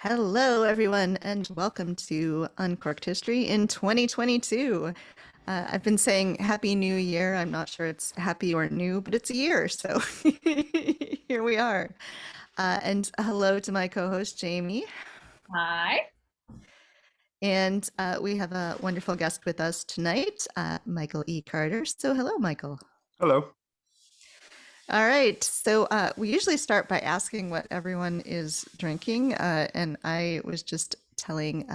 Hello, everyone, and welcome to Uncorked History in 2022. I've been saying Happy New Year. I'm not sure it's happy or new, but it's a year, so here we are. And hello to my co-host, Jamie. Hi. And we have a wonderful guest with us tonight, Michael E. Carter. So hello, Michael. Hello. All right. So we usually start by asking what everyone is drinking. And I was just telling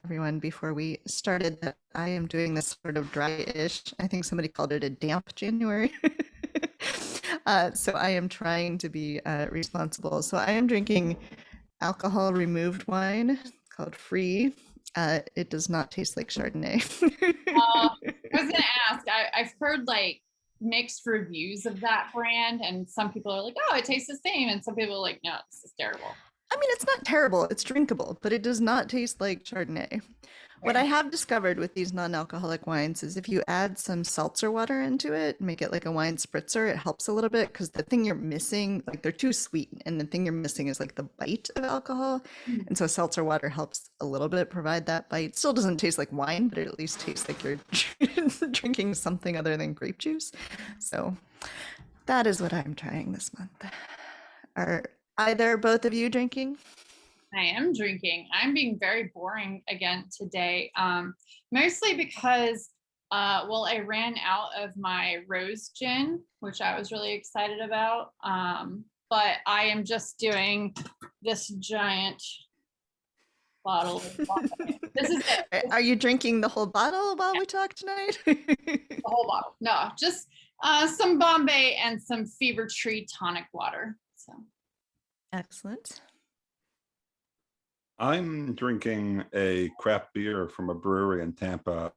everyone before we started that I am doing this sort of dry-ish. I think somebody called it a damp January. So I am trying to be responsible. So I am drinking alcohol removed wine called Fre. It does not taste like Chardonnay. I was gonna ask. I've heard like mixed reviews of that brand, and some people are like, "Oh, it tastes the same," and some people are like, "No, this is terrible." I mean, it's not terrible. It's drinkable, but it does not taste like Chardonnay. What I have discovered with these non-alcoholic wines is if you add some seltzer water into it, make it like a wine spritzer, it helps a little bit because the thing you're missing, like they're too sweet, and the thing you're missing is like the bite of alcohol. And so seltzer water helps a little bit provide that bite. Still doesn't taste like wine, but it at least tastes like you're drinking something other than grape juice. So that is what I'm trying this month. Are either both of you drinking? I am drinking. I'm being very boring again today, mostly because, well, I ran out of my rose gin, which I was really excited about. But I am just doing this giant bottle of Bombay. This is it. Are you drinking the whole bottle while we talk tonight? The whole bottle. No, just some Bombay and some Fever Tree tonic water. So Excellent. I'm drinking a craft beer from a brewery in Tampa,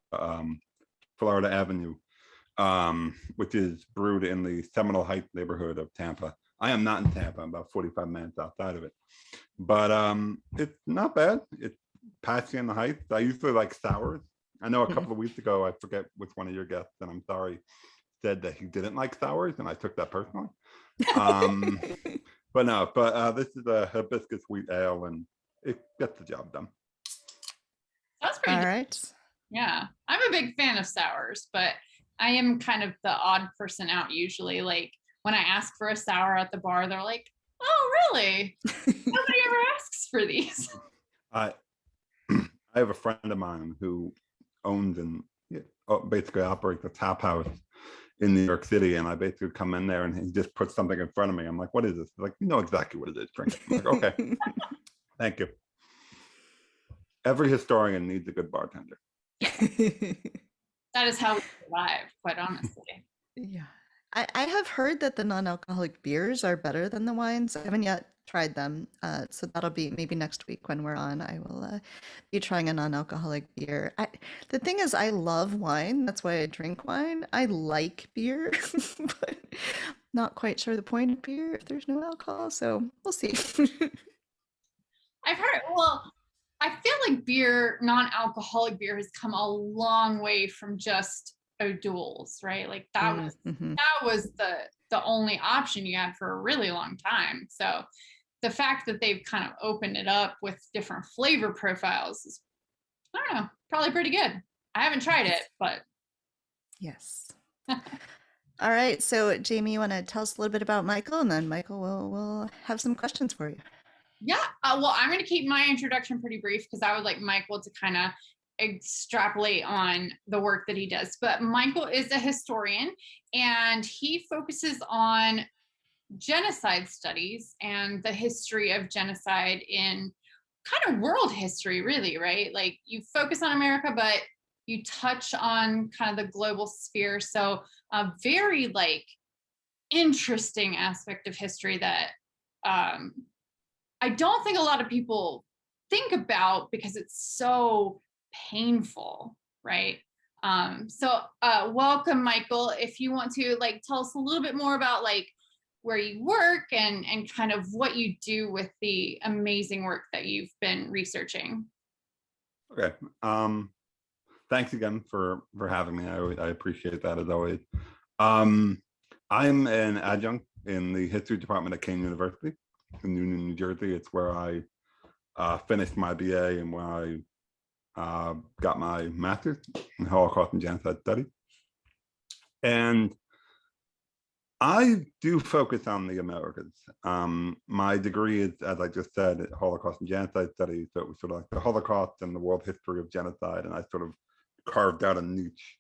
Florida Avenue, which is brewed in the Seminole Heights neighborhood of Tampa. I am not in Tampa. I'm about 45 minutes outside of it. But it's not bad. It's patchy in the Heights. I usually like sours. I know a couple of weeks ago, I forget which one of your guests, and I'm sorry, said that he didn't like sours, and I took that personally. But no, this is a hibiscus wheat ale, and it gets the job done. that's pretty All good. right. Yeah, I'm a big fan of sours, but I am kind of the odd person out usually. Like when I ask for a sour at the bar, they're like, "Oh, really? Nobody ever asks for these." I I have a friend of mine who owns and basically operates a tap house in New York City, and I basically come in there and he just puts something in front of me. I'm like, "What is this?" He's like, "You know exactly what it is. Drink it." I'm like, "Okay, thank you." Every historian needs a good bartender. That is how we survive, quite honestly. Yeah. I have heard that the non-alcoholic beers are better than the wines. I haven't yet tried them. So that'll be maybe next week when we're on. I will be trying a non-alcoholic beer. The thing is, I love wine. That's why I drink wine. I like beer, but not quite sure the point of beer if there's no alcohol. So we'll see. I've heard, well, I feel like beer, non-alcoholic beer, has come a long way from just O'Doul's, right? Like that was the only option you had for a really long time. So the fact that they've kind of opened it up with different flavor profiles is, I don't know, probably pretty good. I haven't tried it, but Yes. All right. So Jamie, you want to tell us a little bit about Michael, and then Michael will have some questions for you. yeah. Well, I'm going to keep my introduction pretty brief because I would like Michael to kind of extrapolate on the work that he does. But Michael is a historian, and he focuses on genocide studies and the history of genocide in kind of world history, really, right? Like you focus on America, but you touch on kind of the global sphere. So a very like interesting aspect of history that I don't think a lot of people think about because it's so painful, right? Welcome, Michael. If you want to like tell us a little bit more about like where you work and kind of what you do with the amazing work that you've been researching. Okay. Thanks again for having me. I appreciate that as always. I'm an adjunct in the history department at Kean University in Union, New Jersey. It's where I finished my BA and when I got my master's in Holocaust and Genocide Studies. And I do focus on the Americas. My degree is, as I just said, Holocaust and Genocide Studies. So it was sort of like the Holocaust and the world history of genocide. And I sort of carved out a niche.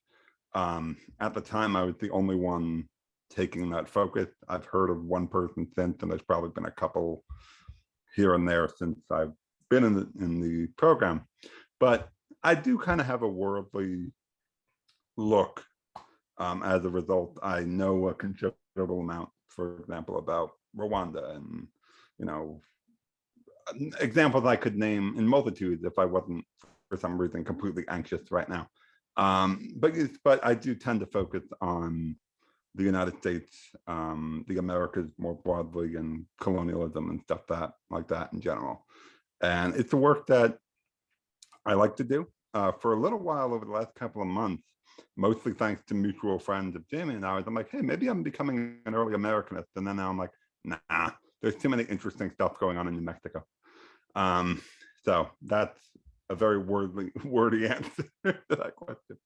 At the time, I was the only one taking that focus. I've heard of one person since, and there's probably been a couple here and there since I've been in the program. But I do kind of have a worldly look. As a result, I know a considerable amount, for example, about Rwanda, and examples I could name in multitudes if I wasn't, for some reason, completely anxious right now. But I do tend to focus on the United States, the Americas more broadly, and colonialism and stuff like that in general. And it's a work that I like to do. For a little while over the last couple of months, mostly thanks to mutual friends of Jamie and ours, I'm like, hey, maybe I'm becoming an early Americanist. And then now I'm like, nah, there's too many interesting stuff going on in New Mexico. So that's a very wordy answer to that question.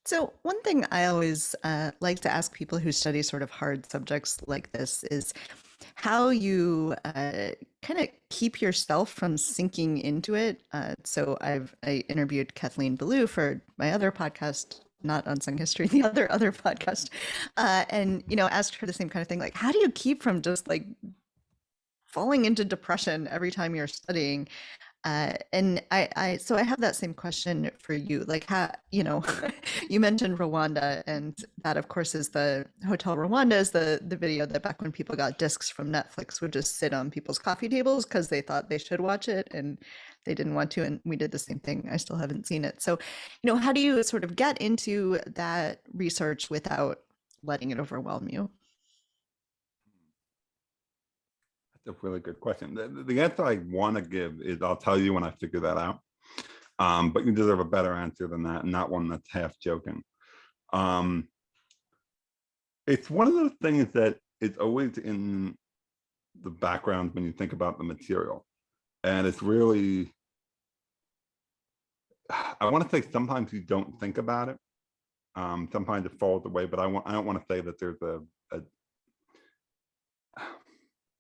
So one thing I always like to ask people who study sort of hard subjects like this is how you kind of keep yourself from sinking into it. So I interviewed Kathleen Belew for my other podcast, not Unsung History, the other podcast, and asked her the same kind of thing. Like, how do you keep from just like falling into depression every time you're studying? And so I have that same question for you. Like, how, you mentioned Rwanda, and that of course is the Hotel Rwanda is the video that back when people got discs from Netflix would just sit on people's coffee tables because they thought they should watch it and they didn't want to. And we did the same thing. I still haven't seen it. So, how do you sort of get into that research without letting it overwhelm you? That's a really good question. The answer I want to give is I'll tell you when I figure that out. But you deserve a better answer than that, and not one that's half joking. It's one of those things that is always in the background when you think about the material. And it's really, I want to say sometimes you don't think about it. Sometimes it falls away, but I don't want to say that there's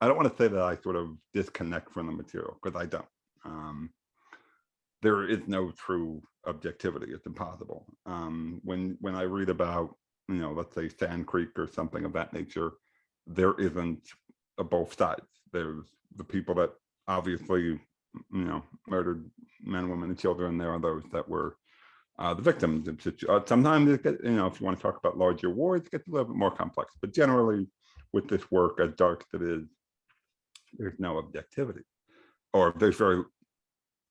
I don't want to say that I sort of disconnect from the material, because I don't. There is no true objectivity. It's impossible. When I read about, let's say Sand Creek or something of that nature, there isn't both sides. There's the people that obviously, murdered men, women, and children. There are those that were the victims. Sometimes it gets, if you want to talk about larger wars, it gets a little bit more complex. But generally, with this work, as dark as it is, there's no objectivity, or there's very,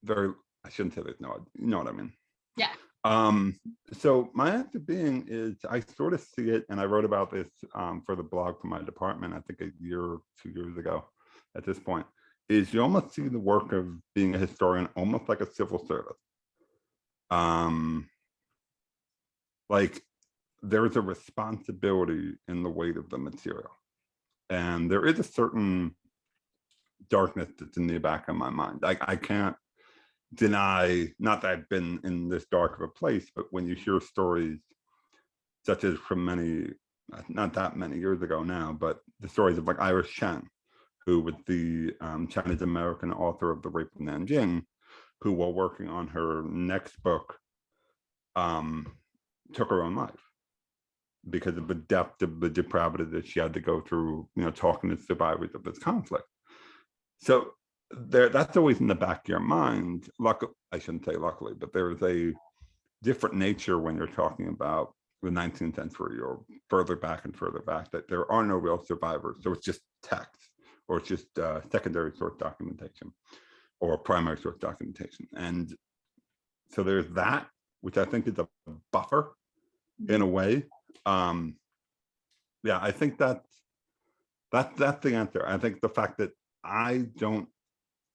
very, I shouldn't say there's no, you know what I mean? Yeah. So my answer being is I sort of see it, and I wrote about this for the blog for my department, I think a year or 2 years ago at this point, is you almost see the work of being a historian almost like a civil service. Like there's a responsibility in the weight of the material. And there is a certain darkness that's in the back of my mind. I can't deny, not that I've been in this dark of a place, but when you hear stories such as from many, not that many years ago now, but the stories of like Iris Chen, who was the Chinese American author of The Rape of Nanjing, who while working on her next book, took her own life because of the depth of the depravity that she had to go through, talking to survivors of this conflict. So that's always in the back of your mind. I shouldn't say luckily, but there is a different nature when you're talking about the 19th century or further back, that there are no real survivors. So it's just text, or it's just secondary source documentation or primary source documentation. And so there's that, which I think is a buffer in a way. Yeah, I think that's the answer. I think the fact that I don't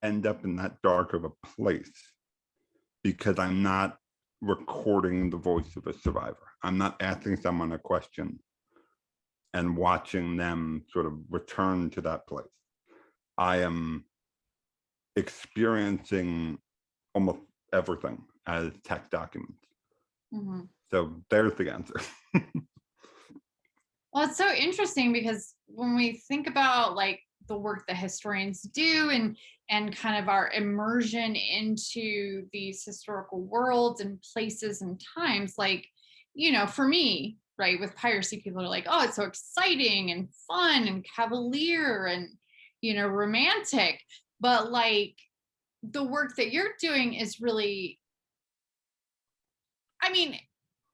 end up in that dark of a place because I'm not recording the voice of a survivor. I'm not asking someone a question and watching them sort of return to that place. I am experiencing almost everything as text documents. Mm-hmm. So there's the answer. Well, it's so interesting because when we think about like the work that historians do and kind of our immersion into these historical worlds and places and times, like, you know, for me, right, with piracy, people are like, oh, it's so exciting and fun and cavalier and, you know, romantic. But like the work that you're doing is really, I mean,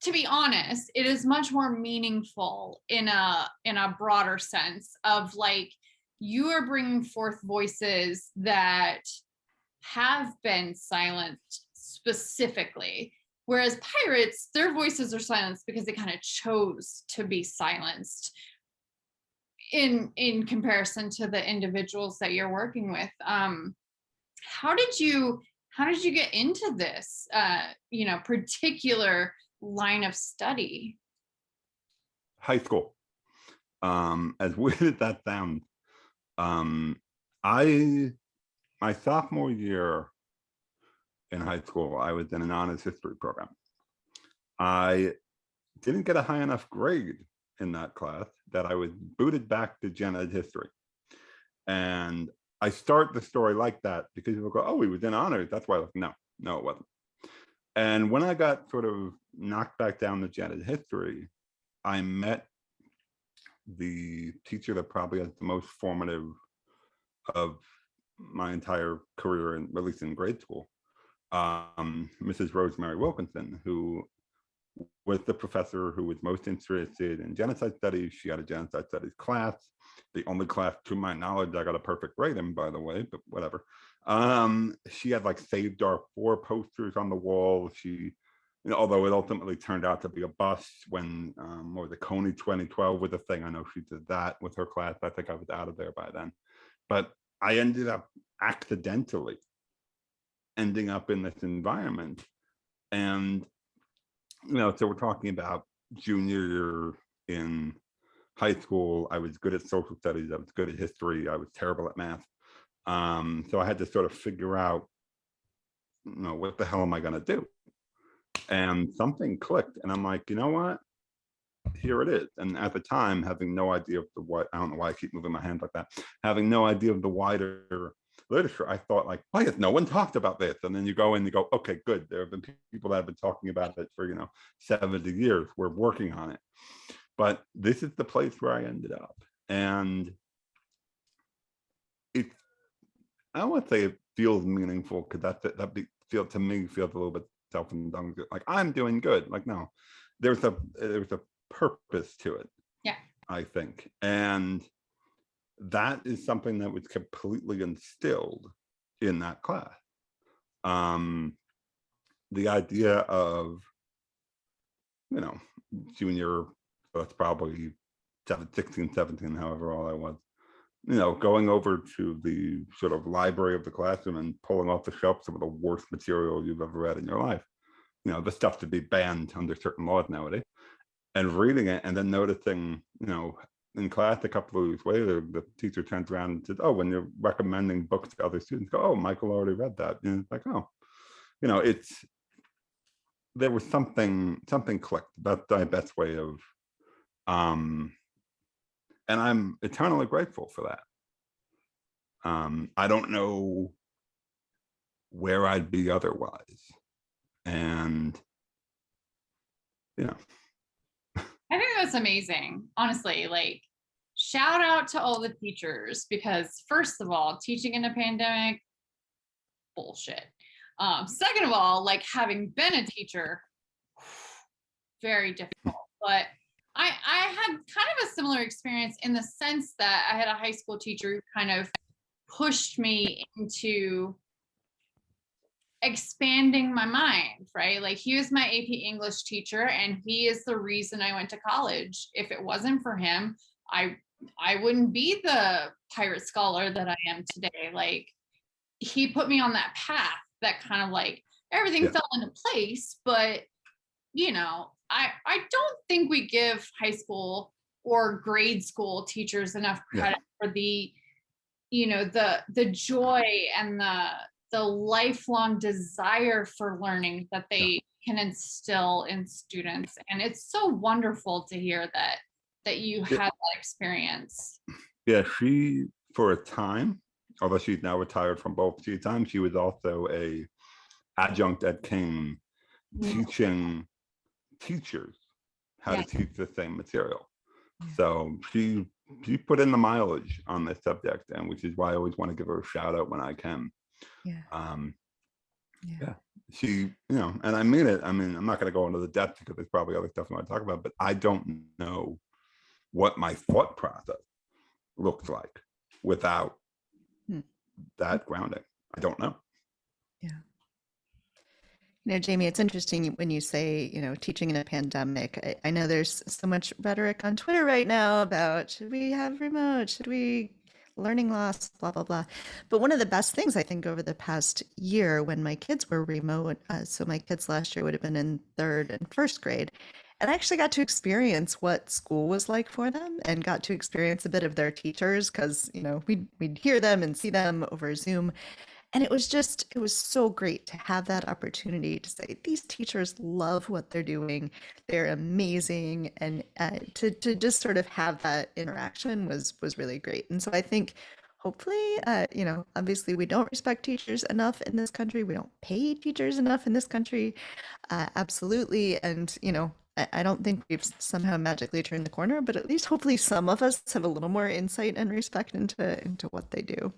to be honest, it is much more meaningful in a broader sense of like you are bringing forth voices that have been silenced specifically, whereas pirates, their voices are silenced because they kind of chose to be silenced in comparison to the individuals that you're working with. How did you get into this you know, particular line of study? High school. As weird as that sounds, my sophomore year in high school, I was in an honors history program. I didn't get a high enough grade in that class that I was booted back to gen ed history. And I start the story like that because people go, oh, he was in honors. That's why I was like, no, it wasn't. And when I got sort of knocked back down to gen ed history, I met the teacher that probably has the most formative of my entire career, and at least in grade school, Mrs. Rosemary Wilkinson, who was the professor who was most interested in genocide studies. She had a genocide studies class, the only class to my knowledge I got a perfect grade in, by the way, but whatever. She had like Save Darfur posters on the wall. She, you know, although it ultimately turned out to be a bust when or the Coney 2012 was a thing. I know she did that with her class. I think I was out of there by then. But I ended up accidentally ending up in this environment. And, you know, so we're talking about junior year in high school. I was good at social studies. I was good at history. I was terrible at math. So I had to sort of figure out, you know, what the hell am I going to do? And something clicked. And I'm like, you know what? Here it is. And at the time, having no idea of the what, I don't know why I keep moving my hand like that, having no idea of the wider literature, I thought like, why has no one talked about this? And then you go in and you go, okay, good. There have been people that have been talking about it for, you know, 70 years. We're working on it. But this is the place where I ended up. And it, I don't want to say it feels meaningful, because to me feels a little bit self-indulgent. Like I'm doing good. Like, no, there's a purpose to it. Yeah, I think. And that is something that was completely instilled in that class. The idea of, you know, junior, that's probably 16, 17, however old I was, you know, going over to the sort of library of the classroom and pulling off the shelf some of the worst material you've ever read in your life, you know, the stuff to be banned under certain laws nowadays, and reading it and then noticing, you know, in class a couple of weeks later, the teacher turns around and says, oh, when you're recommending books to other students, go, oh, Michael already read that. And it's like, oh, you know, there was something clicked. That's the best way of, and I'm eternally grateful for that. I don't know where I'd be otherwise. And, you know. I think that's amazing. Honestly, like, shout out to all the teachers, because first of all, teaching in a pandemic, bullshit. Second of all, like, having been a teacher, very difficult. But I had kind of a similar experience in the sense that I had a high school teacher who kind of pushed me into expanding my mind, right? Like, he was my AP English teacher, and he is the reason I went to college. If it wasn't for him, I wouldn't be the pirate scholar that I am today. Like, he put me on that path that kind of like everything fell into place. But, you know, I don't think we give high school or grade school teachers enough credit for the the joy and the lifelong desire for learning that they can instill in students. And it's so wonderful to hear that you had that experience. Yeah, she, for a time, although she's now retired from both times, she was also a adjunct at King, teaching teachers how to teach the same material. So she put in the mileage on this subject, and which is why I always want to give her a shout out when I can. She, and I mean it. I mean, I'm not going to go into the depth because there's probably other stuff I want to talk about, but I don't know what my thought process looks like without that grounding. I don't know. Jamie, it's interesting when you say, teaching in a pandemic. I know there's so much rhetoric on Twitter right now about, should we have remote? Should we learning loss, blah, blah, blah. But one of the best things I think over the past year when my kids were remote, so my kids last year would have been in 3rd and 1st grade, and I actually got to experience what school was like for them and got to experience a bit of their teachers because, we'd hear them and see them over Zoom. And it was so great to have that opportunity to say, these teachers love what they're doing. They're amazing. And to just sort of have that interaction was really great. And so I think hopefully, obviously we don't respect teachers enough in this country. We don't pay teachers enough in this country. Absolutely. And, I don't think we've somehow magically turned the corner, but at least hopefully some of us have a little more insight and respect into what they do.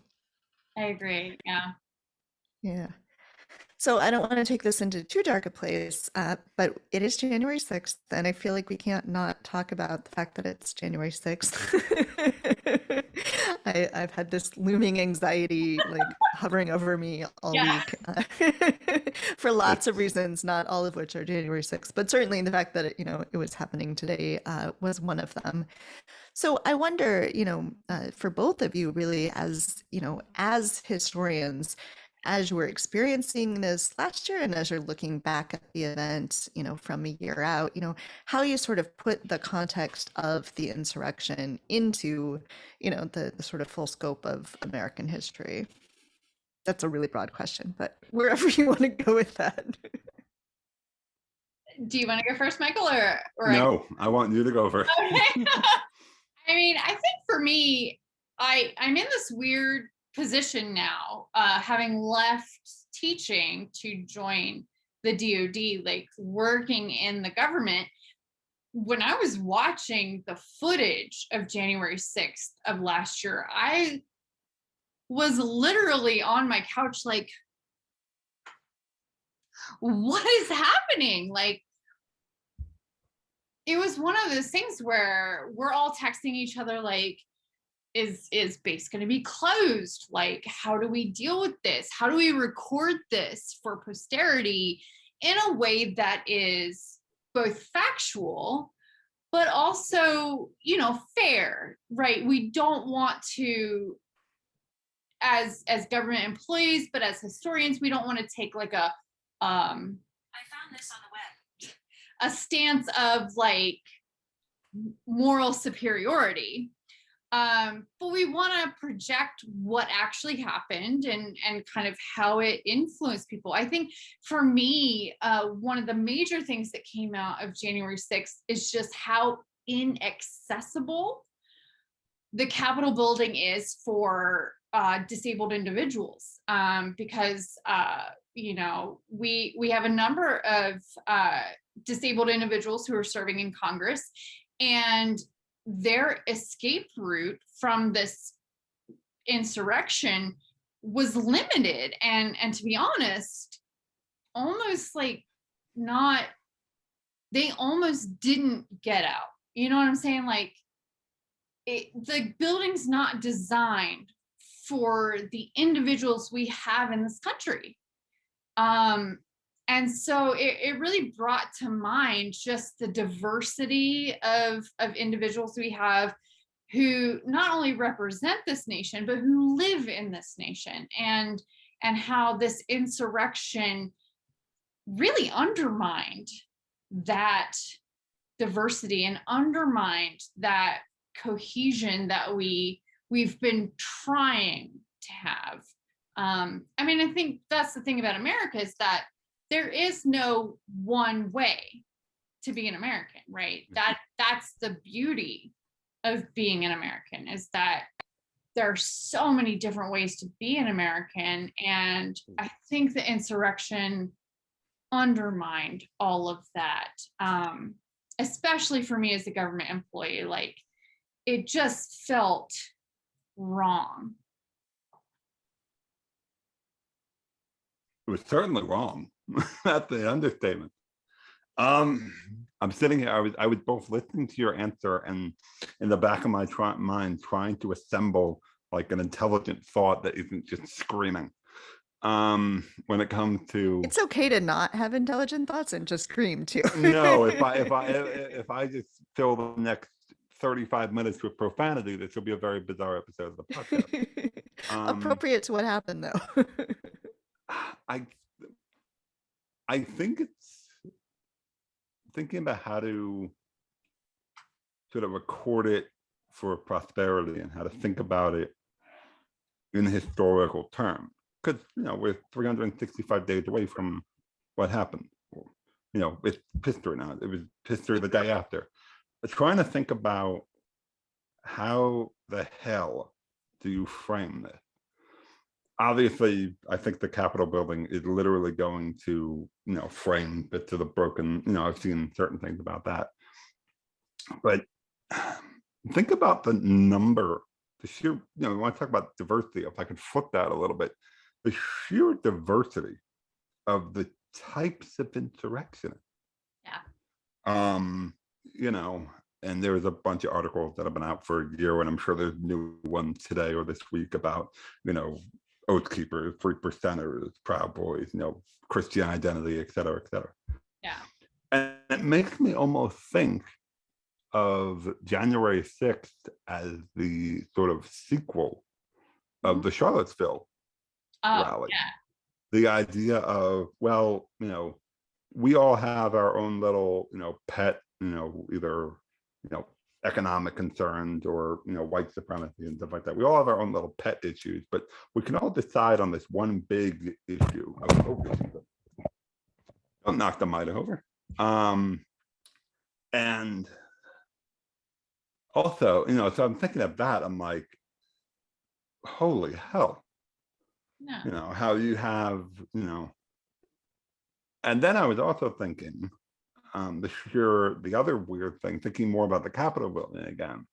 I agree. Yeah. Yeah. So I don't want to take this into too dark a place, but it is January 6th, and I feel like we can't not talk about the fact that it's January 6th. I've had this looming anxiety like hovering over me all week for lots of reasons, not all of which are January 6th, but certainly the fact that it was happening today was one of them. So I wonder, for both of you, really, as as historians, as you were experiencing this last year and as you're looking back at the event, from a year out, how you sort of put the context of the insurrection into, the sort of full scope of American history. That's a really broad question, but wherever you want to go with that. Do you want to go first, Michael, or No, I want you to go first. Okay. I mean, I think for me, I'm in this weird position now, having left teaching to join the DoD, like working in the government. When I was watching the footage of January 6th of last year, I was literally on my couch like, what is happening? Like, it was one of those things where we're all texting each other like, is base going to be closed? Like, how do we deal with this? How do we record this for posterity in a way that is both factual, but also, fair, right? We don't want to, as government employees, but as historians, we don't want to take like I found this on the web, a stance of like moral superiority. But we want to project what actually happened and kind of how it influenced people. I think for me, one of the major things that came out of January 6th is just how inaccessible the Capitol building is for disabled individuals, because we have a number of disabled individuals who are serving in Congress, and their escape route from this insurrection was limited, and to be honest, almost like not, they almost didn't get out. You know what I'm saying? Like, the building's not designed for the individuals we have in this country. And so it really brought to mind just the diversity of individuals we have who not only represent this nation, but who live in this nation, and how this insurrection really undermined that diversity and undermined that cohesion that we we've been trying to have. I mean, I think that's the thing about America, is that there is no one way to be an American, right? That's the beauty of being an American, is that there are so many different ways to be an American. And I think the insurrection undermined all of that, especially for me as a government employee. Like, it just felt wrong. It was certainly wrong. That's the understatement. I'm sitting here. I was both listening to your answer and in the back of my mind trying to assemble like an intelligent thought that isn't just screaming. When it comes to, It's okay to not have intelligent thoughts and just scream too. no, if I just fill the next 35 minutes with profanity, this will be a very bizarre episode of the podcast. Appropriate to what happened though. I think it's thinking about how to sort of record it for prosperity and how to think about it in historical terms. Because, you know, we're 365 days away from what happened. You know, it's history now. It was history the day after. But trying to think about how the hell do you frame this? Obviously, I think the Capitol building is literally going to, you know, frame bits of the broken, you know, I've seen certain things about that. But think about the number, the sheer, you know, we want to talk about diversity. If I could flip that a little bit, the sheer diversity of the types of insurrection. Yeah. You know, and there's a bunch of articles that have been out for a year, and I'm sure there's new ones today or this week about, you know, Oath Keepers, 3%ers, Proud Boys, you know, Christian identity, et cetera, et cetera. Yeah. And it makes me almost think of January 6th as the sort of sequel of the Charlottesville rally. Yeah. The idea of, well, you know, we all have our own little, you know, pet, you know, either, you know, economic concerns or, you know, white supremacy and stuff like that. We all have our own little pet issues, but we can all decide on this one big issue. Don't knock the mic over. And also, you know, so I'm thinking of that. I'm like, holy hell. No. You know, how you have, you know, and then I was also thinking, the other weird thing, thinking more about the Capitol building again,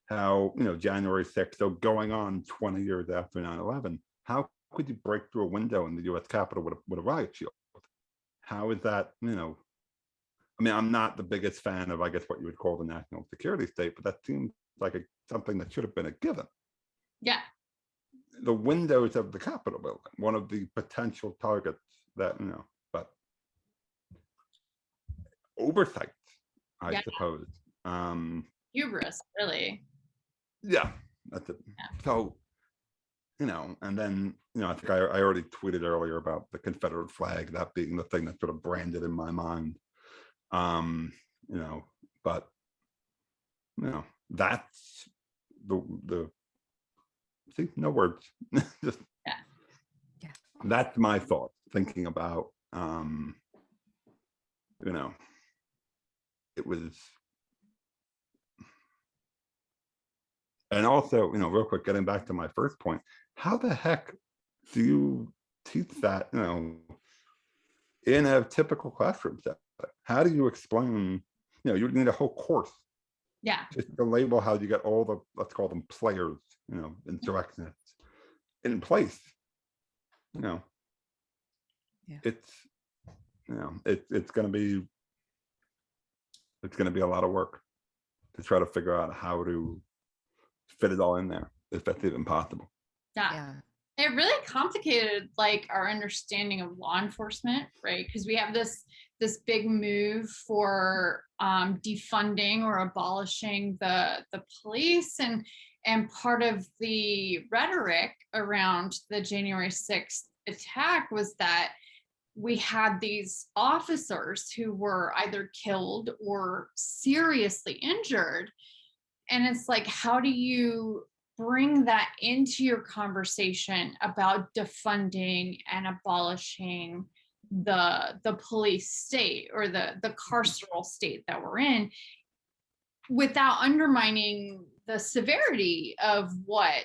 how, you know, January 6th, so going on 20 years after 9/11, how could you break through a window in the US Capitol with a riot shield? How is that, you know, I mean, I'm not the biggest fan of, I guess, what you would call the national security state, but that seems like something that should have been a given. Yeah. The windows of the Capitol building, one of the potential targets that, you know, but oversight, I suppose. Hubris, really. Yeah, that's it. Yeah. So, you know, and then, you know, I think I already tweeted earlier about the Confederate flag, that being the thing that sort of branded in my mind. You know, but, you know, that's the see, no words. Just yeah. That's my thought, thinking about, you know, it was, and also, you know, real quick, getting back to my first point, how the heck do you teach that, you know, in a typical classroom setting? How do you explain, you know, you would need a whole course. Yeah. Just to label how you get all the, let's call them players, you know, insurrectionists in place. You know, it's, you know, it's going to be a lot of work to try to figure out how to fit it all in there, if that's even possible. Yeah. It really complicated like our understanding of law enforcement, right? Because we have this big move for defunding or abolishing the police, and part of the rhetoric around the January 6th attack was that we had these officers who were either killed or seriously injured. And it's like, how do you bring that into your conversation about defunding and abolishing the police state or the carceral state that we're in, without undermining the severity of what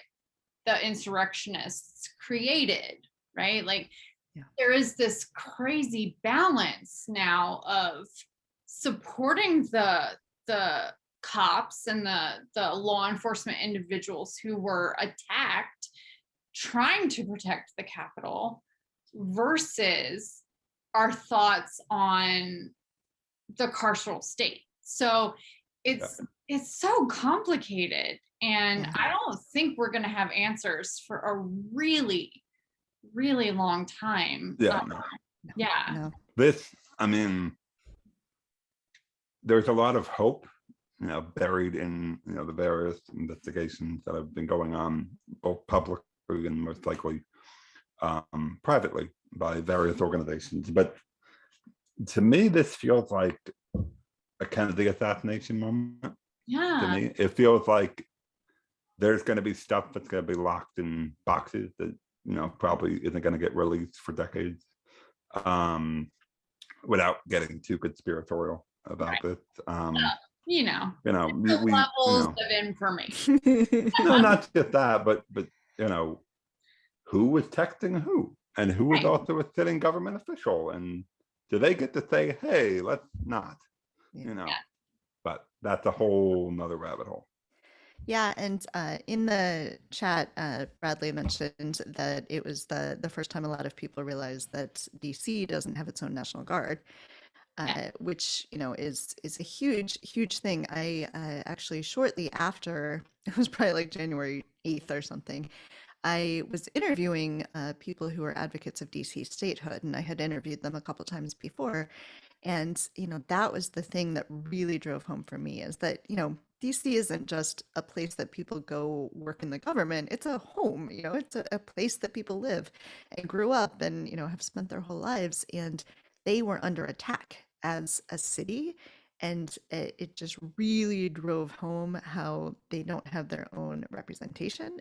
the insurrectionists created, right? Like, there is this crazy balance now of supporting the cops and the law enforcement individuals who were attacked, trying to protect the Capitol, versus our thoughts on the carceral state. So it's so complicated, and I don't think we're going to have answers for a really, really long time. No. This, I mean, there's a lot of hope, buried in, the various investigations that have been going on, both publicly and most likely privately by various organizations. But to me, this feels like a Kennedy assassination moment. To me, it feels like there's going to be stuff that's going to be locked in boxes that, probably isn't going to get released for decades, without getting too conspiratorial about this. Levels of information. No, not just that, but who was texting who, and who was also a sitting government official, and do they get to say, hey, let's not, but that's a whole nother rabbit hole. Yeah, and in the chat, Bradley mentioned that it was the first time a lot of people realized that DC doesn't have its own National Guard, which is a huge thing. I actually, shortly after, it was probably like January 8th or something, I was interviewing people who are advocates of DC statehood, and I had interviewed them a couple times before. And, that was the thing that really drove home for me, is that, DC isn't just a place that people go work in the government. It's a home, it's a place that people live and grew up and, have spent their whole lives. And they were under attack as a city. And it just really drove home how they don't have their own representation.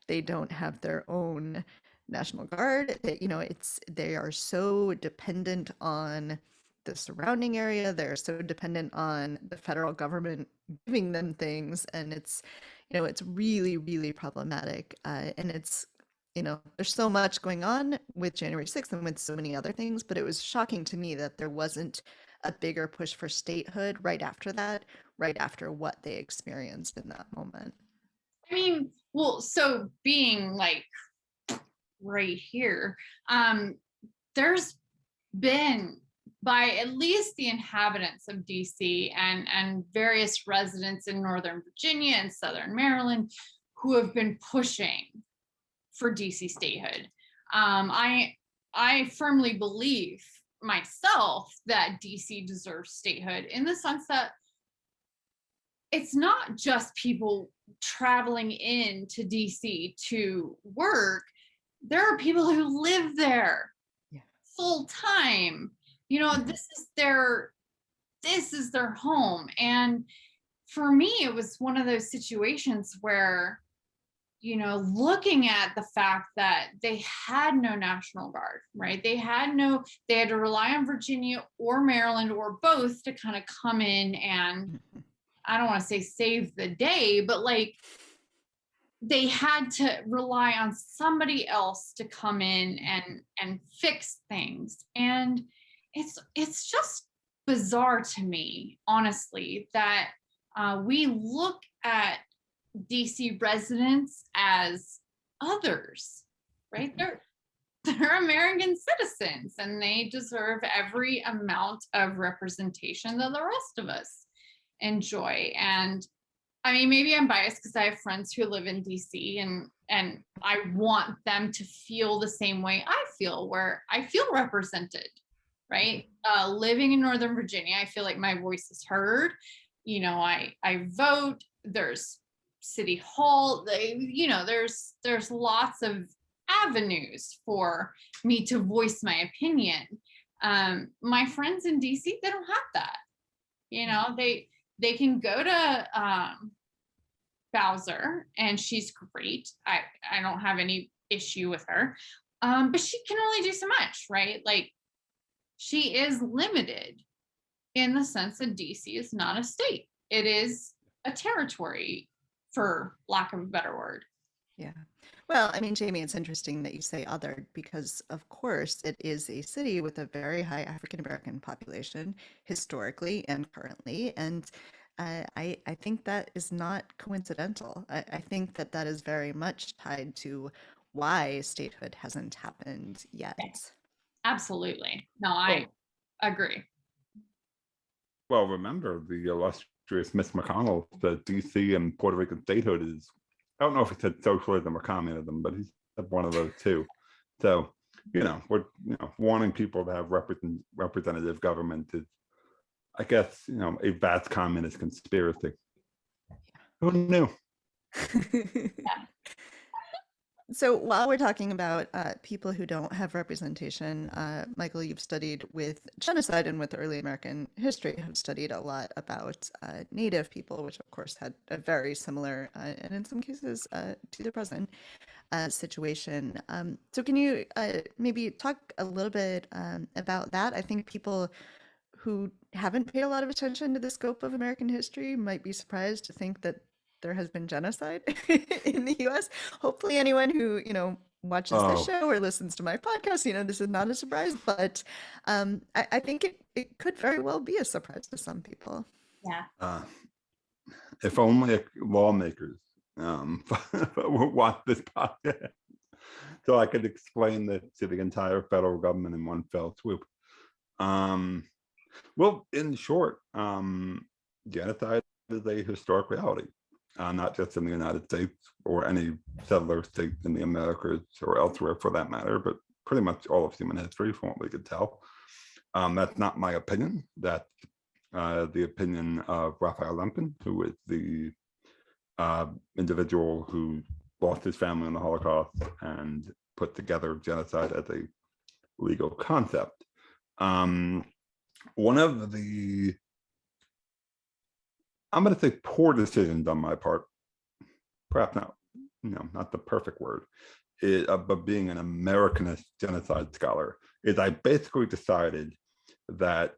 They don't have their own National Guard. They are so dependent on the surrounding area. They're so dependent on the federal government giving them things, and it's really, really problematic. And it's there's so much going on with January 6th and with so many other things, but it was shocking to me that there wasn't a bigger push for statehood right after that, right after what they experienced in that moment. I mean, well, so being like right here, there's been, by at least the inhabitants of DC and various residents in Northern Virginia and Southern Maryland, who have been pushing for DC statehood. I firmly believe myself that DC deserves statehood, in the sense that it's not just people traveling into DC to work. There are people who live there full time. This is their home. And for me, it was one of those situations where, looking at the fact that they had no National Guard, right? They had to rely on Virginia or Maryland or both to kind of come in and, I don't want to say save the day, but like, they had to rely on somebody else to come in and fix things. And it's just bizarre to me, honestly, that we look at DC residents as others, right? They're American citizens, and they deserve every amount of representation that the rest of us enjoy. And I mean, maybe I'm biased because I have friends who live in DC, and I want them to feel the same way I feel, where I feel represented, right? Living in Northern Virginia, I feel like my voice is heard. I vote. There's City Hall. There's lots of avenues for me to voice my opinion. My friends in DC, they don't have that. They can go to Bowser, and she's great. I don't have any issue with her. But she can only do so much, right? Like, she is limited in the sense that DC is not a state. It is a territory, for lack of a better word. Yeah. Well, I mean, Jamie, it's interesting that you say othered because, of course, it is a city with a very high African American population historically and currently. And I think that is not coincidental. I think that that is very much tied to why statehood hasn't happened yet. Absolutely. No, I agree. Well, remember the illustrious Miss McConnell, the DC and Puerto Rican statehood is, I don't know if he said socialism or communism, but he said one of those two. So, we're wanting people to have representative government is, I guess, a vast communist conspiracy. Who knew? So while we're talking about people who don't have representation, Michael, you've studied with genocide and with early American history, have studied a lot about Native people, which of course had a very similar, and in some cases to the present situation. So can you maybe talk a little bit about that? I think people who haven't paid a lot of attention to the scope of American history might be surprised to think that there has been genocide in the US. Hopefully anyone who, watches this show or listens to my podcast, this is not a surprise, but I think it could very well be a surprise to some people. Yeah. If only lawmakers would watch this podcast so I could explain that to the entire federal government in one fell swoop. Well, in short, genocide is a historic reality, not just in the United States or any settler state in the Americas or elsewhere for that matter, but pretty much all of human history from what we could tell. That's not my opinion. That's the opinion of Raphael Lemkin, who is the individual who lost his family in the Holocaust and put together genocide as a legal concept. One of the, I'm going to say, poor decisions on my part, perhaps not, not the perfect word, but being an Americanist genocide scholar, is I basically decided that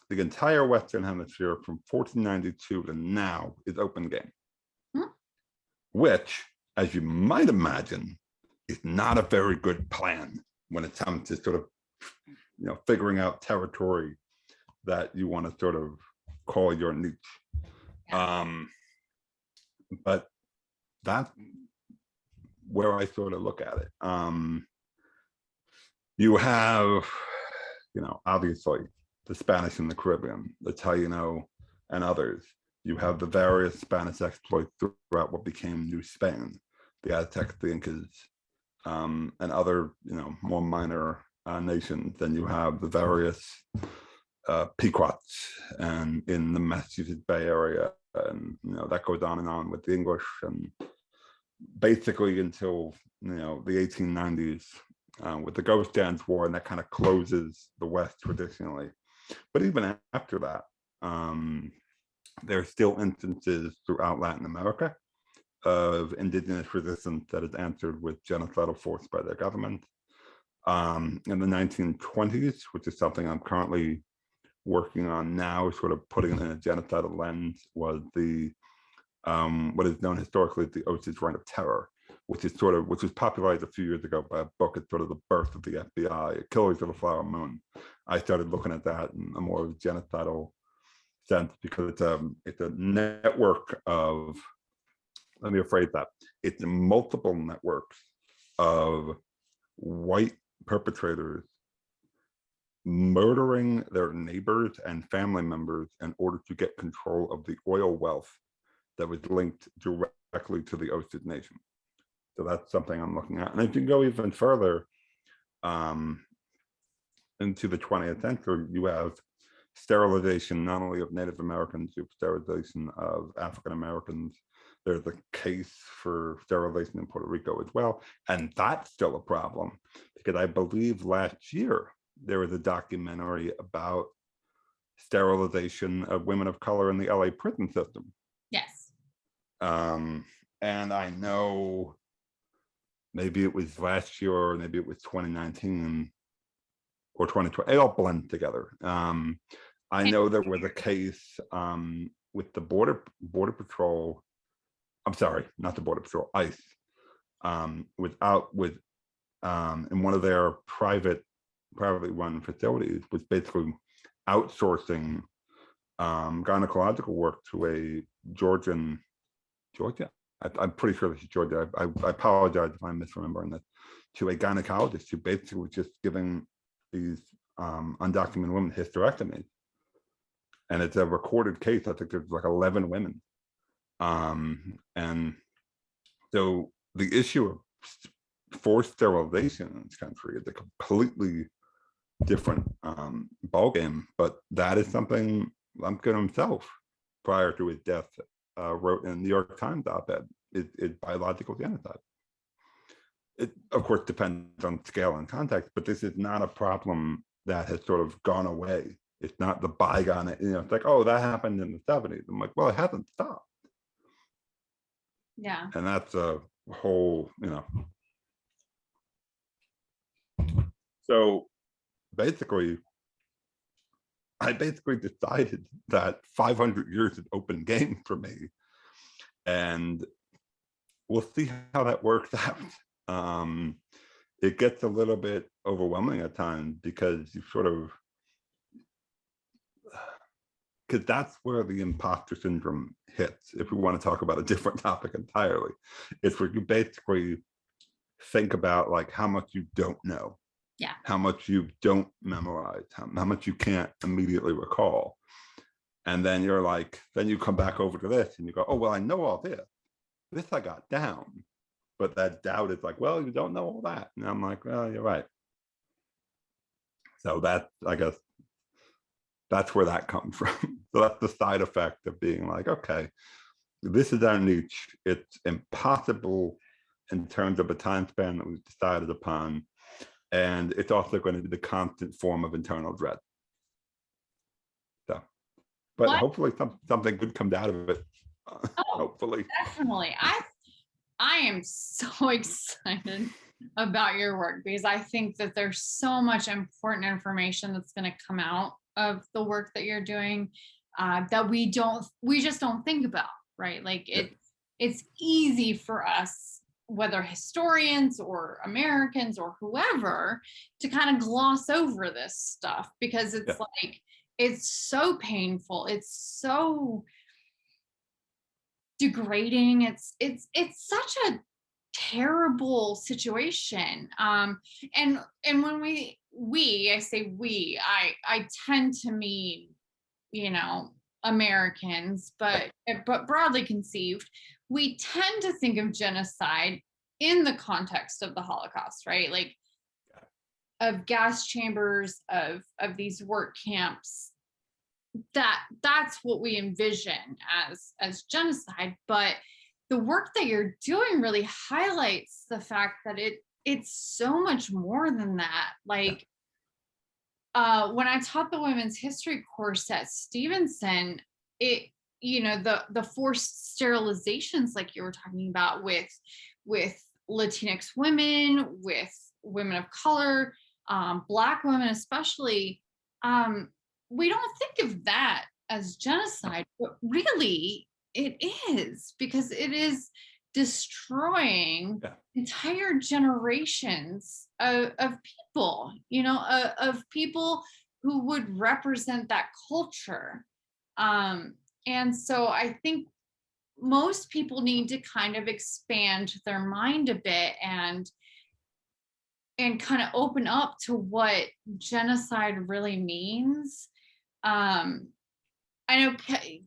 the entire Western Hemisphere from 1492 to now is open game, which, as you might imagine, is not a very good plan when it comes to sort of, figuring out territory that you want to sort of call your niche. But that's where I sort of look at it. You have, obviously the Spanish in the Caribbean, the Taino and others. You have the various Spanish exploits throughout what became New Spain, the Aztecs, the Incas, and other, more minor nations. Then you have the various Pequots and in the Massachusetts Bay Area, and that goes on and on with the English, and basically until the 1890s with the Ghost Dance War, and that kind of closes the West traditionally. But even after that, there are still instances throughout Latin America of indigenous resistance that is answered with genocidal force by their government. In the 1920s, which is something I'm currently working on now, sort of putting it in a genocidal lens, was the what is known historically as the Osage Reign of Terror, which was popularized a few years ago by a book. It's sort of the birth of the FBI, Killers of the Flower Moon. I started looking at that in a more genocidal sense because it's a network of, let me rephrase that, it's multiple networks of white perpetrators murdering their neighbors and family members in order to get control of the oil wealth that was linked directly to the Osage Nation. So that's something I'm looking at. And if you go even further into the 20th century, you have sterilization not only of Native Americans, you have sterilization of African Americans. There's a case for sterilization in Puerto Rico as well. And that's still a problem because I believe last year there was a documentary about sterilization of women of color in the LA prison system. Yes. And I know maybe it was last year or maybe it was 2019 or 2020. They all blend together. I know there was a case with the border patrol. I'm sorry, not the border patrol, ICE. In one of their privately run facilities was basically outsourcing gynecological work to a Georgia. I'm pretty sure this is Georgia. I apologize if I'm misremembering this. To a gynecologist who basically was just giving these undocumented women hysterectomies. And it's a recorded case. I think there's like 11 women. And so the issue of forced sterilization in this country is a completely different ballgame. But that is something Lumpkin himself, prior to his death, wrote in the New York Times op-ed. It's biological genocide. It, of course, depends on scale and context, but this is not a problem that has sort of gone away. It's not the bygone, it's like, oh, that happened in the 70s. I'm like, well, it hasn't stopped. Yeah. And that's a whole, So basically, I decided that 500 years is open game for me. And we'll see how that works out. It gets a little bit overwhelming at times because you sort of, because that's where the imposter syndrome hits. If we want to talk about a different topic entirely, it's where you basically think about like how much you don't know, how much you don't memorize, how much you can't immediately recall. And then you're like, then you come back over to this and you go, oh, well, I know all this. This I got down. But that doubt is like, well, you don't know all that. And I'm like, well, you're right. So that, I guess, that's where that comes from. So that's the side effect of being like, okay, this is our niche. It's impossible in terms of a time span that we've decided upon. And it's also going to be the constant form of internal dread. So, but hopefully something good comes out of it. Hopefully. Definitely. I am so excited about your work because I think that there's so much important information that's going to come out of the work that you're doing that we just don't think about, right? Like it's easy for us, whether historians or Americans or whoever, to kind of gloss over this stuff because it's like, it's so painful. It's so degrading. It's such a terrible situation. And when I say we, I tend to mean, Americans, but broadly conceived, we tend to think of genocide in the context of the Holocaust, right? Like of gas chambers, of these work camps. That's what we envision as genocide. But the work that you're doing really highlights the fact that it's so much more than that. Like when I taught the women's history course at Stevenson, the forced sterilizations like you were talking about with Latinx women, with women of color, Black women especially, we don't think of that as genocide, but really it is, because it is destroying entire generations of people, of people who would represent that culture. And so I think most people need to kind of expand their mind a bit and kind of open up to what genocide really means. I know,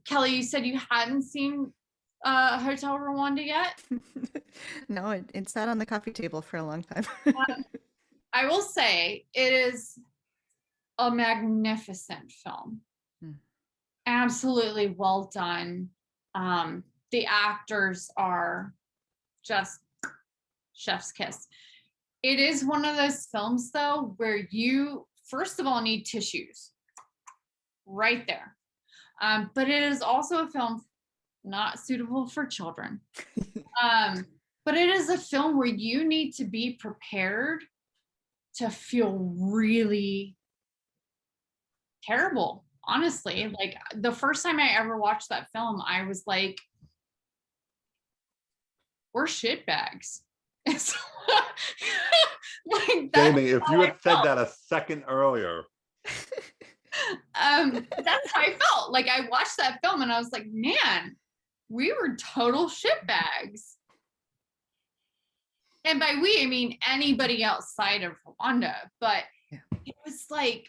Kelly, you said you hadn't seen Hotel Rwanda yet? No, it sat on the coffee table for a long time. I will say it is a magnificent film. Absolutely well done. The actors are just chef's kiss. It is one of those films, though, where you, first of all, need tissues right there. But it is also a film not suitable for children. But it is a film where you need to be prepared to feel really terrible, honestly. Like the first time I ever watched that film, I was like, we're shitbags. Like, Jamie, if you had said that a second earlier. That's how I felt. Like I watched that film and I was like, man, we were total shitbags. And by we, I mean anybody outside of Rwanda. But it was like,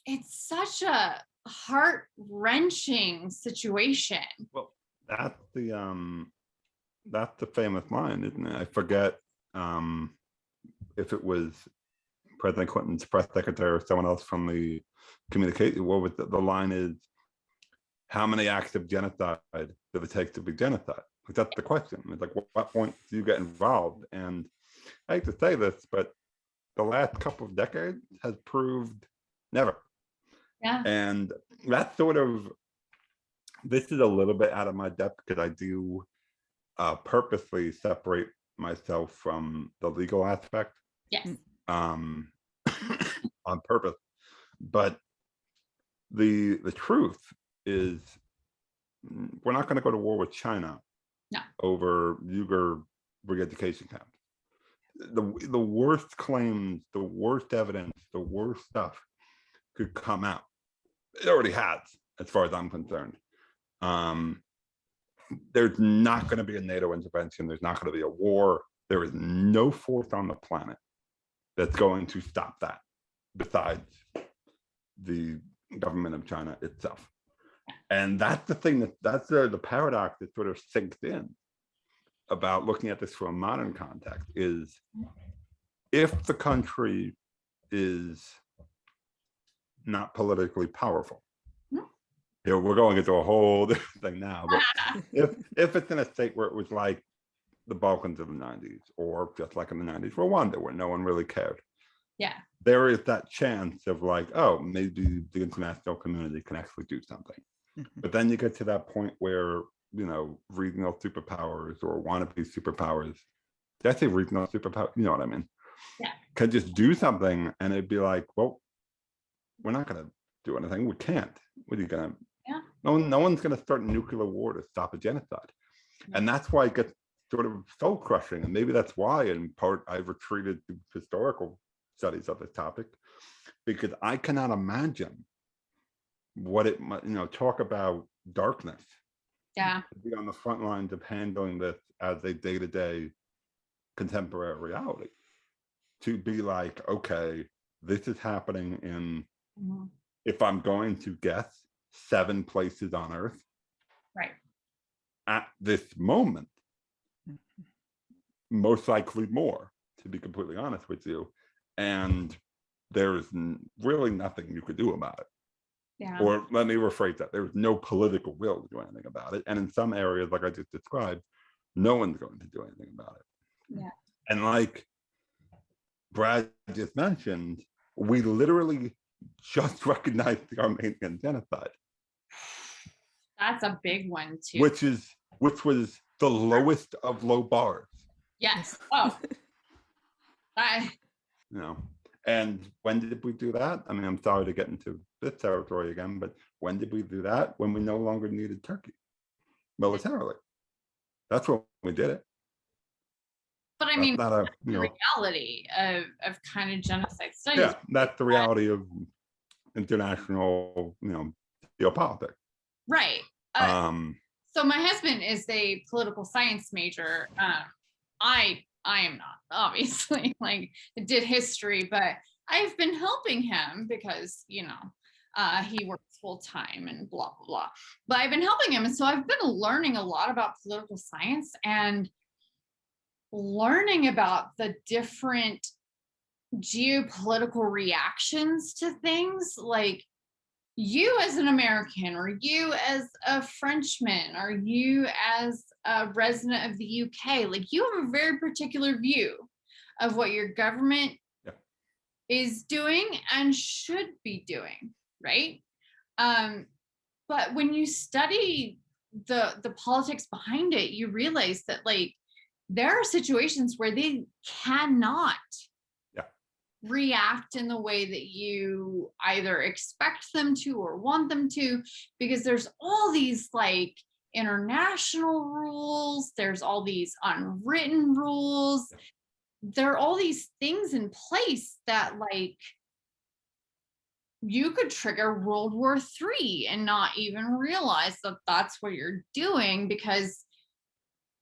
it's such a heart-wrenching situation. Well, that's the famous line, isn't it? I forget if it was President Clinton's press secretary or someone else from the communication. What was the line is, how many acts of genocide does it take to be genocide? Like, that's the question. It's like, what point do you get involved? And I hate to say this, but the last couple of decades has proved never. Yeah. And that's sort of, this is a little bit out of my depth because I do purposely separate myself from the legal aspect. Yes. On purpose. But the truth is, we're not going to go to war with China over Uyghur re-education camps. The worst claims, the worst evidence, the worst stuff could come out. It already has, as far as I'm concerned. There's not going to be a NATO intervention. There's not going to be a war. There is no force on the planet that's going to stop that besides the government of China itself. And that's the thing, that's the paradox that sort of sinks in about looking at this from a modern context, is if the country is not politically powerful, we're going into a whole different thing now, but if it's in a state where it was like the Balkans of the 90s, or just like in the 90s, Rwanda, where no one really cared. Yeah. There is that chance of like, oh, maybe the international community can actually do something. But then you get to that point where, regional superpowers or wannabe superpowers, did I say regional superpowers? You know what I mean? Yeah. Can just do something and it'd be like, well, we're not going to do anything. We can't. What are you going to? Yeah. No one's going to start a nuclear war to stop a genocide. Yeah. And that's why it gets sort of soul crushing. And maybe that's why in part I've retreated to historical studies of this topic, because I cannot imagine what it might, talk about darkness. Yeah. To be on the front lines of handling this as a day-to-day contemporary reality. To be like, okay, this is happening in, if I'm going to guess, 7 places on Earth. Right. At this moment. Most likely more, to be completely honest with you. And there's really nothing you could do about it. Yeah. Or let me rephrase that. There's no political will to do anything about it. And in some areas, like I just described, no one's going to do anything about it. Yeah. And like Brad just mentioned, we literally just recognized the Armenian Genocide. That's a big one too. Which was the lowest of low bars. Yes. Oh. And when did we do that? I mean, I'm sorry to get into this territory again, but when did we do that? When we no longer needed Turkey militarily. That's when we did it. But I mean, the reality of kind of genocide studies. Yeah, that's the reality of international, geopolitics. Right. So my husband is a political science major. I am not, obviously, like did history, but I've been helping him because, he works full time and blah, blah, blah. But I've been helping him. And so I've been learning a lot about political science and learning about the different geopolitical reactions to things, like you as an American, or you as a Frenchman, or you as a resident of the UK, like you have a very particular view of what your government is doing and should be doing, right? But when you study the politics behind it, you realize that like there are situations where they cannot react in the way that you either expect them to or want them to, because there's all these like international rules, there's all these unwritten rules, there are all these things in place that like you could trigger World War III and not even realize that that's what you're doing, because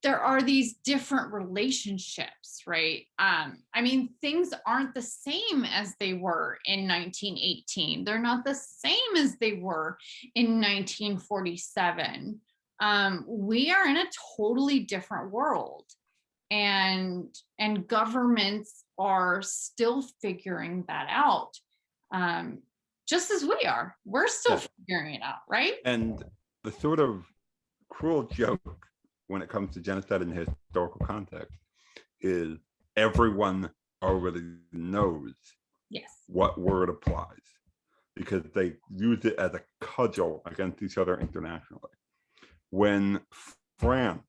there are these different relationships, right? I mean, things aren't the same as they were in 1918. They're not the same as they were in 1947. We are in a totally different world, and governments are still figuring that out. Just as we are, we're still figuring it out, right? And the sort of cruel joke when it comes to genocide in the historical context is everyone already knows what word applies, because they use it as a cudgel against each other internationally. When France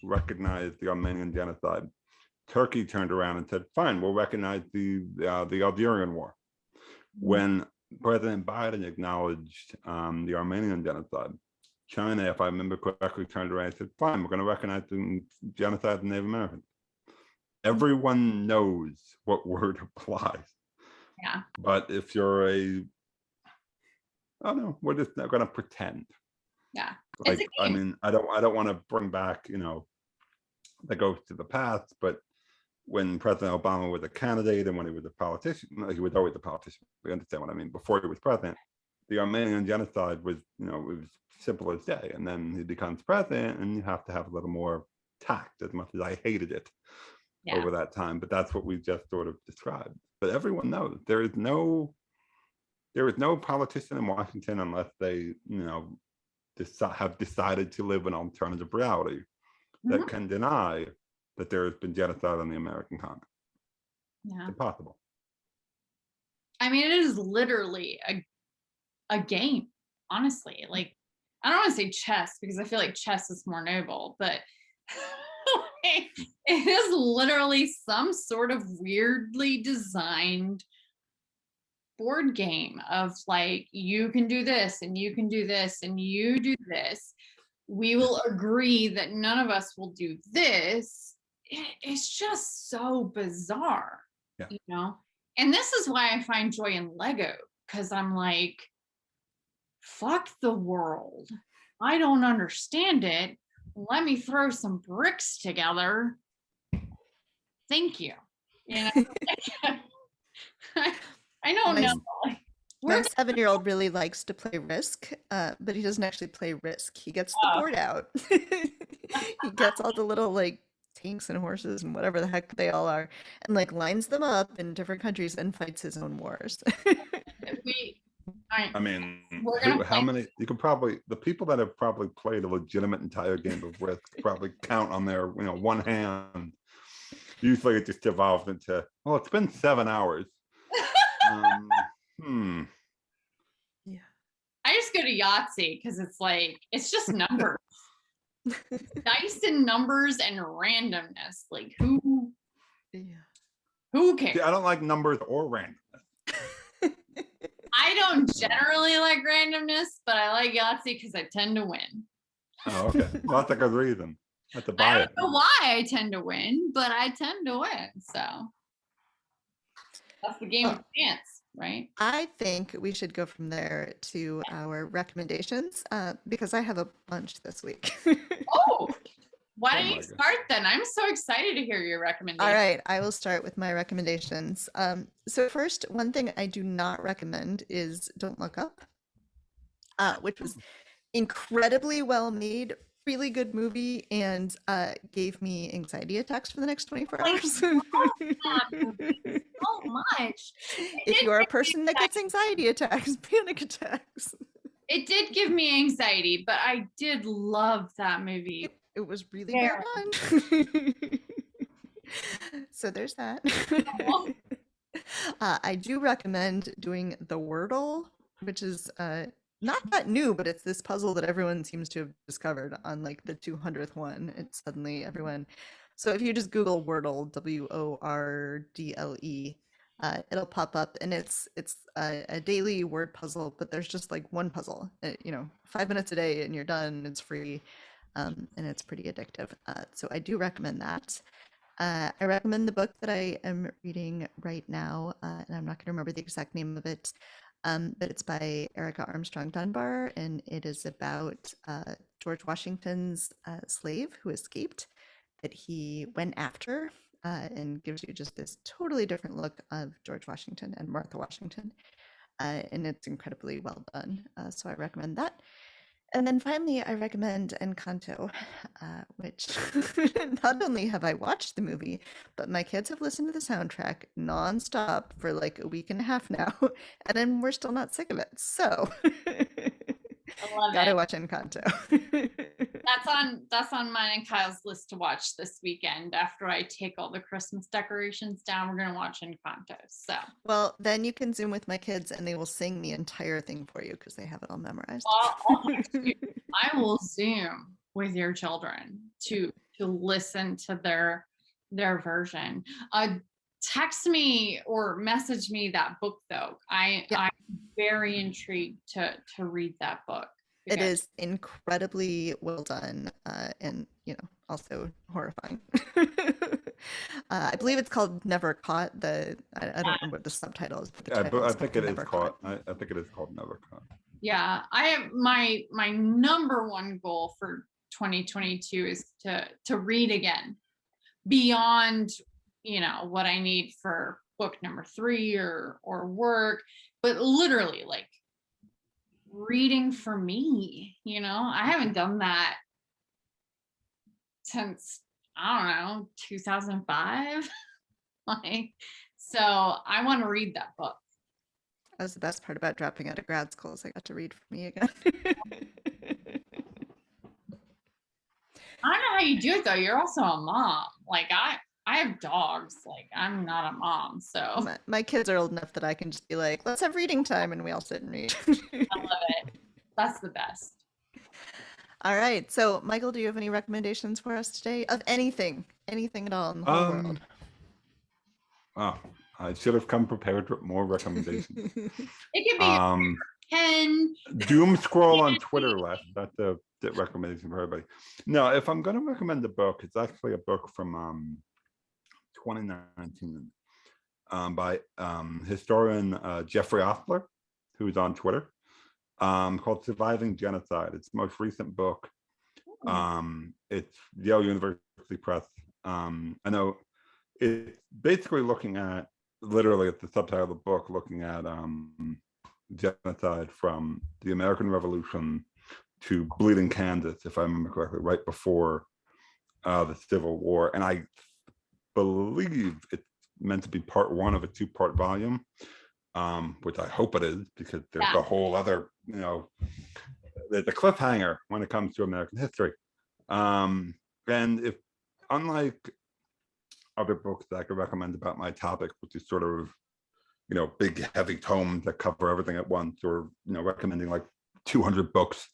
recognized the Armenian Genocide, Turkey turned around and said, fine, we'll recognize the Algerian War. When President Biden acknowledged the Armenian Genocide, China, if I remember correctly, turned around and said, fine, we're going to recognize the genocide of Native Americans. Everyone knows what word applies. Yeah. But if you're I don't know, we're just not going to pretend. Yeah. Like, I mean, I don't want to bring back, the ghost to the past, but when President Obama was a candidate and when he was a politician, he was always a politician. You understand what I mean? Before he was president, the Armenian Genocide was, it was simple as day. And then he becomes president, and you have to have a little more tact, as much as I hated it over that time. But that's what we just sort of described. But everyone knows there is no politician in Washington, unless they, have decided to live an alternative reality, that can deny that there has been genocide on the American continent. Yeah. It's impossible. I mean, it is literally a game, honestly. Like, I don't want to say chess, because I feel like chess is more noble, but it is literally some sort of weirdly designed board game of like, you can do this and you can do this and you do this. We will agree that none of us will do this. It's just so bizarre, And this is why I find joy in Lego, because I'm like, fuck the world. I don't understand it. Let me throw some bricks together. Thank you. I don't know. My 7-year-old really likes to play Risk, but he doesn't actually play Risk. He gets the board out. He gets all the little like tanks and horses and whatever the heck they all are, and like lines them up in different countries and fights his own wars. I mean, how many? You can probably, the people that have probably played a legitimate entire game of Risk probably count on their one hand. Usually it just evolves into, well, it's been 7 hours. Yeah. I just go to Yahtzee because it's like, it's just numbers. Dice and numbers and randomness. Like, who cares? See, I don't like numbers or randomness. I don't generally like randomness, but I like Yahtzee because I tend to win. Oh, okay. Well, that's a good reason. That's a bias. I don't know why I tend to win, but I tend to win. So that's the game of chance, right? I think we should go from there to our recommendations, because I have a bunch this week. Oh, why don't you start then? I'm so excited to hear your recommendations. All right, I will start with my recommendations. So first, one thing I do not recommend is Don't Look Up, which was incredibly well made, really good movie, and gave me anxiety attacks for the next 24 hours. So much. If you are a person that gets anxiety attacks, panic attacks. It did give me anxiety, but I did love that movie. It was really well done. So there's that. I do recommend doing the Wordle, which is not that new, but it's this puzzle that everyone seems to have discovered on like the 200th one. It's suddenly everyone. So if you just Google Wordle, Wordle, it'll pop up, and it's a daily word puzzle, but there's just like one puzzle. 5 minutes a day, and you're done. It's free, and it's pretty addictive. So I do recommend that. I recommend the book that I am reading right now, and I'm not going to remember the exact name of it, but it's by Erica Armstrong Dunbar, and it is about George Washington's slave who escaped that he went after, and gives you just this totally different look of George Washington and Martha Washington, and it's incredibly well done. So I recommend that. And then finally, I recommend Encanto, which not only have I watched the movie, but my kids have listened to the soundtrack nonstop for like a week and a half now, and then we're still not sick of it. So I love gotta it. watch Encanto. That's on mine and Kyle's list to watch this weekend. After I take all the Christmas decorations down, we're gonna watch Encanto. So, Well, then you can Zoom with my kids, and they will sing the entire thing for you because they have it all memorized. I will Zoom with your children to listen to their version. Text me or message me that book though. I'm very intrigued to read that book. It is incredibly well done, and also horrifying. I believe it's called Never Caught. I don't remember what the subtitle is, but the title I is think it is Never called. I think it is called Never Caught. Yeah, I have my number one goal for 2022 is to read again beyond what I need for book number 3 or work, but literally like reading for me. I haven't done that since, I don't know, 2005. So I want to read that book. That was the best part about dropping out of grad school, is I got to read for me again. I don't know how you do it though. You're also a mom. Like I have dogs. Like I'm not a mom, so my kids are old enough that I can just be like, let's have reading time, and we all sit and read. I love it. That's the best. All right. So, Michael, do you have any recommendations for us today of anything at all in the whole world? Wow, I should have come prepared with more recommendations. It could be 10. Doom scroll on Twitter left. That's a recommendation for everybody. No, if I'm going to recommend a book, it's actually a book from 2019 by historian Jeffrey Ostler, who's on Twitter, called Surviving Genocide. It's the most recent book. It's Yale University Press. I know it's basically looking at, literally at the subtitle of the book, looking at genocide from the American Revolution to Bleeding Kansas, if I remember correctly, right before the Civil War. And I believe it's meant to be part 1 of a 2-part volume, which I hope it is, because there's a whole other, there's a cliffhanger when it comes to American history. And if, unlike other books that I could recommend about my topic, which is sort of, big heavy tomes that cover everything at once, or, recommending like 200 books,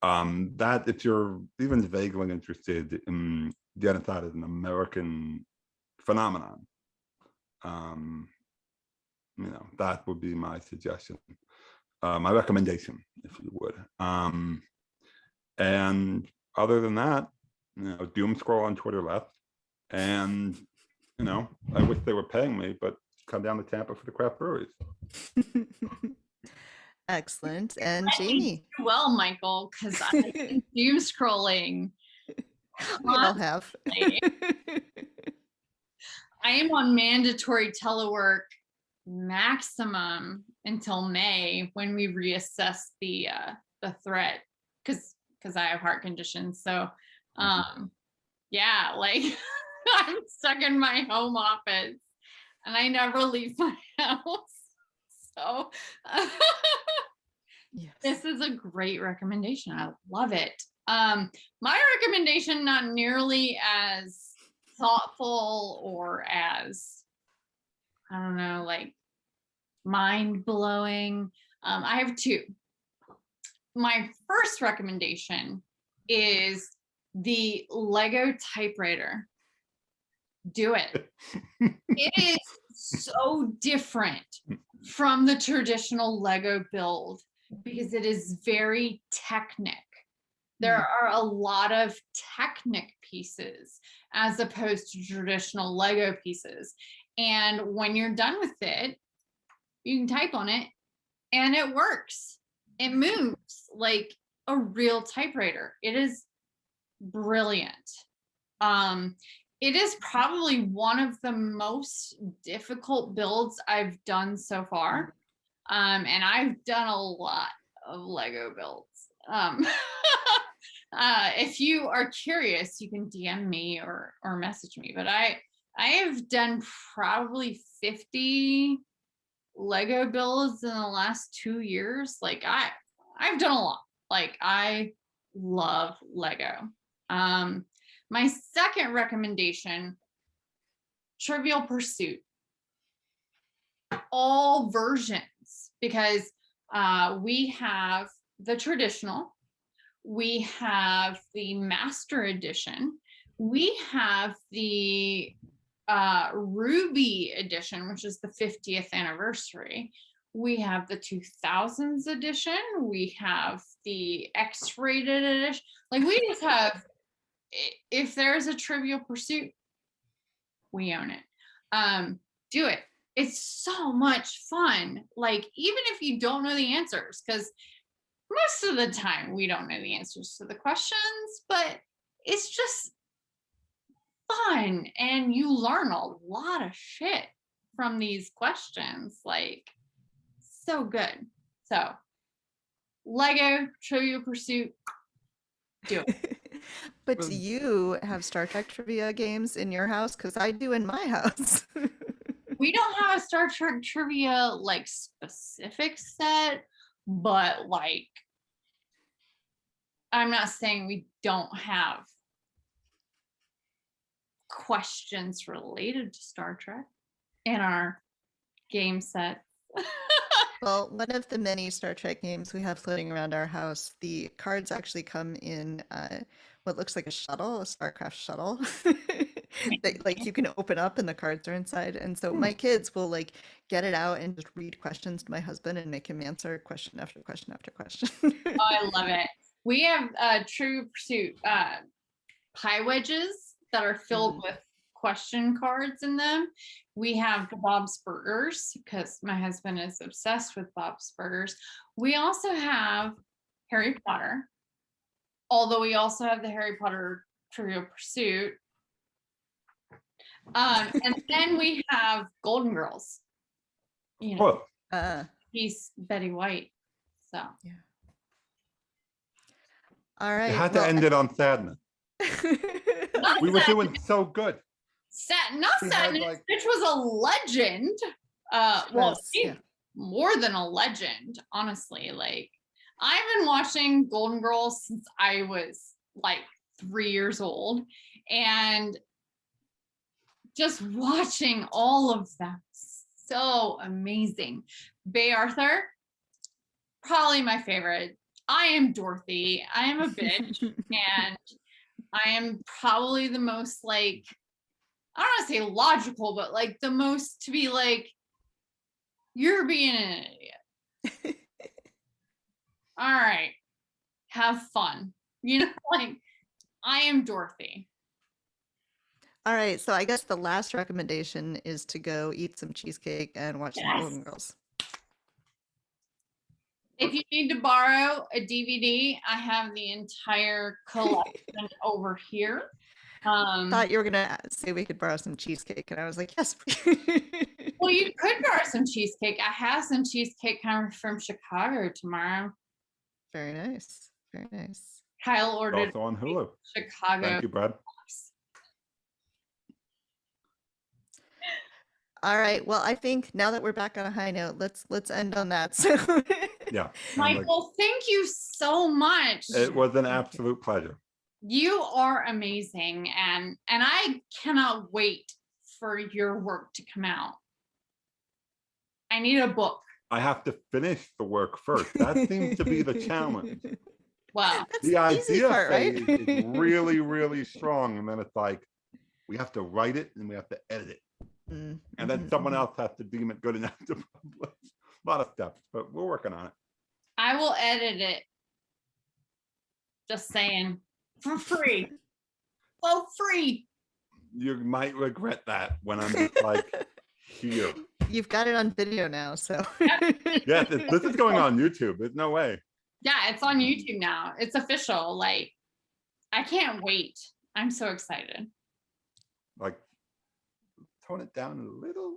that if you're even vaguely interested in genocide as an American phenomenon, that would be my suggestion, my recommendation, if you would. And other than that, doom scroll on Twitter left, and I wish they were paying me, but come down to Tampa for the craft breweries. Excellent. And Jamie? Well, Michael, because I'm doom scrolling. We all have. I am on mandatory telework maximum until May, when we reassess the threat, because I have heart conditions. So yeah, like I'm stuck in my home office and I never leave my house. So Yes. This is a great recommendation. I love it. My recommendation, not nearly as thoughtful or as, I don't know, like mind-blowing. I have 2. my first recommendation is the Lego Typewriter. Do it. It is so different from the traditional Lego build because it is very technic. There are a lot of technic pieces as opposed to traditional Lego pieces. And when you're done with it, you can type on it and it works. It moves like a real typewriter. It is brilliant. It is probably one of the most difficult builds I've done so far. And I've done a lot of Lego builds. If you are curious, you can DM me or message me, but I have done probably 50 Lego builds in the last 2 years. Like I've done a lot. Like I love Lego. My second recommendation, Trivial Pursuit. All versions, because we have the traditional, we have the master edition, we have the Ruby edition, which is the 50th anniversary. We have the 2000s edition. We have the X-rated edition. Like we just have, if there's a Trivial Pursuit, we own it. Do it. It's so much fun. Like even if you don't know the answers, because most of the time we don't know the answers to the questions, but it's just fun and you learn a lot of shit from these questions. Like so good. So Lego Trivial Pursuit, do it. But do you have Star Trek trivia games in your house? Because I do in my house. We don't have a Star Trek trivia like specific set, but like I'm not saying we don't have questions related to Star Trek in our game set. Well, one of the many Star Trek games we have floating around our house, the cards actually come in what looks like a shuttle, a StarCraft shuttle. That like you can open up and the cards are inside. And so my kids will like get it out and just read questions to my husband and make him answer question after question after question. Oh, I love it. We have Trivial Pursuit pie wedges that are filled with question cards in them. We have the Bob's Burgers because my husband is obsessed with Bob's Burgers. We also have Harry Potter, although we also have the Harry Potter Trivial Pursuit. And then we have Golden Girls. You know, he's Betty White. So yeah. All right. You had to end it on sadness. We were doing so good. Not sadness, like, which was a legend. Well, yeah. More than a legend, honestly. Like I've been watching Golden Girls since I was like 3 years old, and just watching all of them, so amazing. Bay Arthur, probably my favorite. I am Dorothy. I am a bitch, and I am probably the most like, I don't want to say logical, but like the most to be like, you're being an idiot. All right, have fun. You know, like I am Dorothy. All right, so I guess the last recommendation is to go eat some cheesecake and watch some Golden Girls. If you need to borrow a DVD, I have the entire collection over here. Thought you were gonna say we could borrow some cheesecake, and I was like, yes. Well, you could borrow some cheesecake. I have some cheesecake coming from Chicago tomorrow. Very nice. Very nice. Kyle ordered also on Hulu. Chicago. Thank you, Brad. All right. Well, I think now that we're back on a high note, let's end on that. So yeah. Michael, thank you so much. It was an absolute pleasure. You are amazing, and I cannot wait for your work to come out. I need a book. I have to finish the work first. That seems to be the challenge. Wow. That's The easy idea part, right? phase is really, really strong. And then it's like, we have to write it and we have to edit it. Mm, And then mhm, someone mhm. else has to deem it good enough to publish. A lot of steps, but we're working on it. I will edit it. Just saying. For free. For free. You might regret that when I'm just like, here. You've got it on video now, so. Yes, this is going on YouTube. There's no way. Yeah, it's on YouTube now. It's official. Like, I can't wait. I'm so excited. Like, tone it down a little.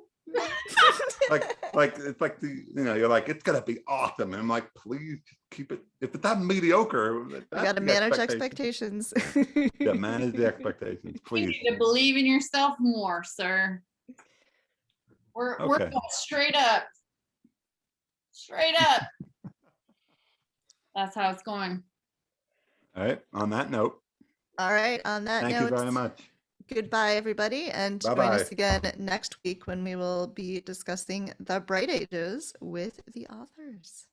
like it's like you're like, it's gonna be awesome, and I'm like, please keep it. If it's not mediocre, You that's got to the manage expectation. expectations. Yeah, manage the expectations, You please. need to believe in yourself more, sir. We're Okay. going straight up. Straight up. That's how it's going. All right. On that note, All right. On that thank you note, very much. goodbye, everybody, and join Bye-bye. us again next week when we will be discussing the Bright Ages with the authors.